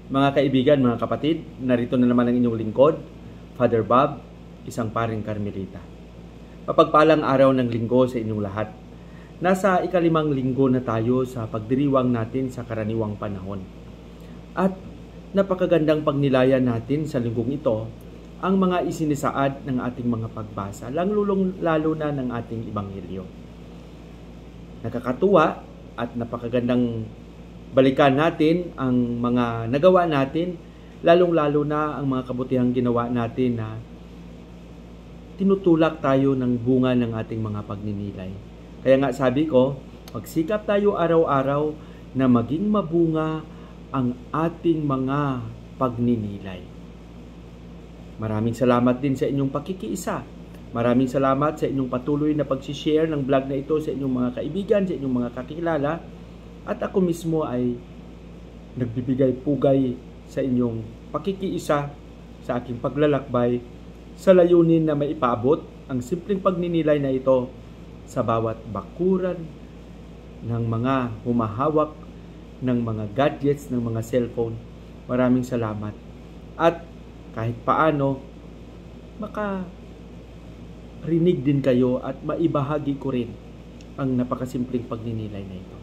Mga kaibigan, mga kapatid, narito na naman ang inyong lingkod, Father Bob, isang paring Karmelita. Mapagpalang araw ng linggo sa inyong lahat. Nasa ikalimang linggo na tayo sa pagdiriwang natin sa karaniwang panahon. At napakagandang pagnilayan natin sa linggong ito ang mga isinisaad ng ating mga pagbasa, lalo na ng ating Ebanghelyo. Nakakatuwa at napakagandang balikan natin ang mga nagawa natin, lalong-lalo na ang mga kabutihang ginawa natin na tinutulak tayo ng bunga ng ating mga pagninilay. Kaya nga sabi ko, magsikap tayo araw-araw na maging mabunga ang ating mga pagninilay. Maraming salamat din sa inyong pakikiisa. Maraming salamat sa inyong patuloy na pag-share ng vlog na ito sa inyong mga kaibigan, sa inyong mga kakilala. At ako mismo ay nagbibigay pugay sa inyong pakikiisa sa aking paglalakbay sa layunin na maipaabot ang simpleng pagninilay na ito sa bawat bakuran ng mga humahawak ng mga gadgets, ng mga cellphone. Maraming salamat. At kahit paano, makarinig din kayo at maibahagi ko rin ang napakasimpleng pagninilay na ito.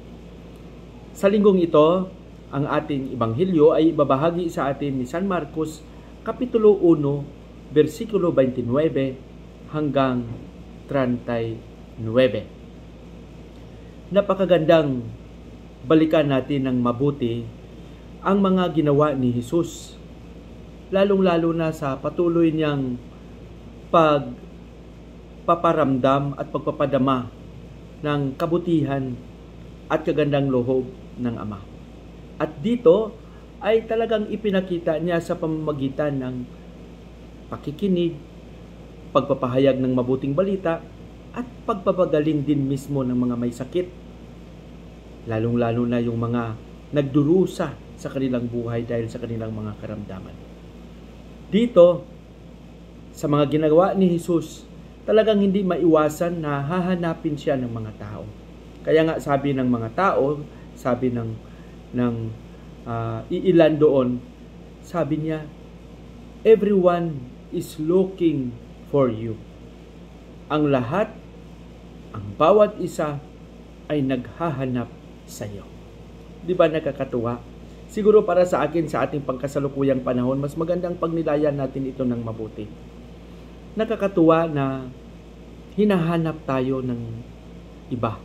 Sa linggong ito, ang ating Ebanghelyo ay ibabahagi sa atin ni San Marcos, Kapitulo 1, versikulo 29 hanggang 39. Napakagandang balikan natin ng mabuti ang mga ginawa ni Jesus, lalong-lalo na sa patuloy niyang pagpaparamdam at pagpapadama ng kabutihan at kagandang loob ng Ama. At dito ay talagang ipinakita niya sa pamamagitan ng pakikinig, pagpapahayag ng mabuting balita, at pagpapagaling din mismo ng mga may sakit. Lalong-lalo na yung mga nagdurusa sa kanilang buhay dahil sa kanilang mga karamdaman. Dito, sa mga ginagawa ni Jesus, talagang hindi maiwasan na hahanapin siya ng mga tao. Kaya nga sabi ng mga tao, sabi ng iilan doon, sabi niya, everyone is looking for you. Ang lahat, ang bawat isa ay naghahanap sa iyo. Di ba nakakatuwa? Siguro para sa akin, sa ating pangkasalukuyang panahon, mas magandang pagnilayan natin ito ng mabuti. Nakakatuwa na hinahanap tayo ng iba.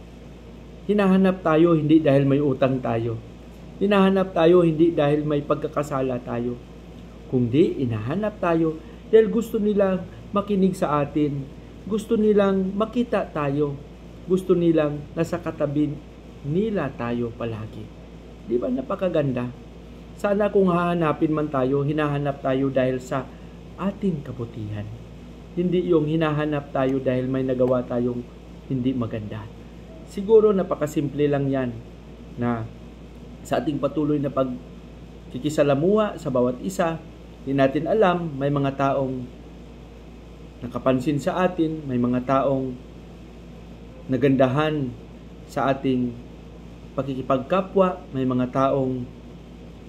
Hinahanap tayo hindi dahil may utang tayo. Hinahanap tayo hindi dahil may pagkakasala tayo. Kundi hinahanap tayo dahil gusto nilang makinig sa atin. Gusto nilang makita tayo. Gusto nilang nasa katabi nila tayo palagi. Di ba napakaganda? Sana kung hahanapin man tayo, hinahanap tayo dahil sa ating kabutihan. Hindi yung hinahanap tayo dahil may nagawa tayong hindi maganda. Siguro napakasimple lang yan na sa ating patuloy na pagkikisalamuha sa bawat isa, hindi natin alam, may mga taong nakapansin sa atin, may mga taong nagandahan sa ating pakikipagkapwa, may mga taong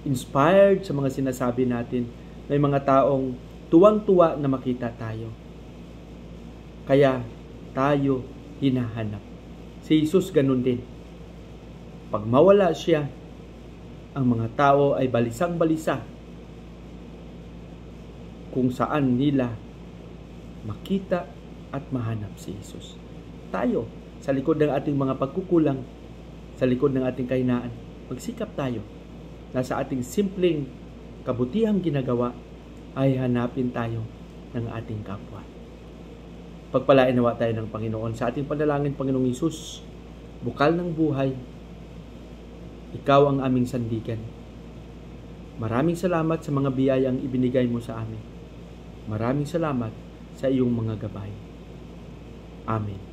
inspired sa mga sinasabi natin, may mga taong tuwang-tuwa na makita tayo. Kaya tayo hinahanap. Si Jesus ganun din. Pag mawala siya, ang mga tao ay balisang-balisa kung saan nila makita at mahanap si Jesus. Tayo, sa likod ng ating mga pagkukulang, sa likod ng ating kahinaan, magsikap tayo na sa ating simpleng kabutihang ginagawa ay hanapin tayo ng ating kapwa. Pagpalain nawa tayo ng Panginoon sa ating panalangin. Panginoong Hesus, bukal ng buhay, ikaw ang aming sandigan. Maraming salamat sa mga biyayang ibinigay mo sa amin. Maraming salamat sa iyong mga gabay. Amen.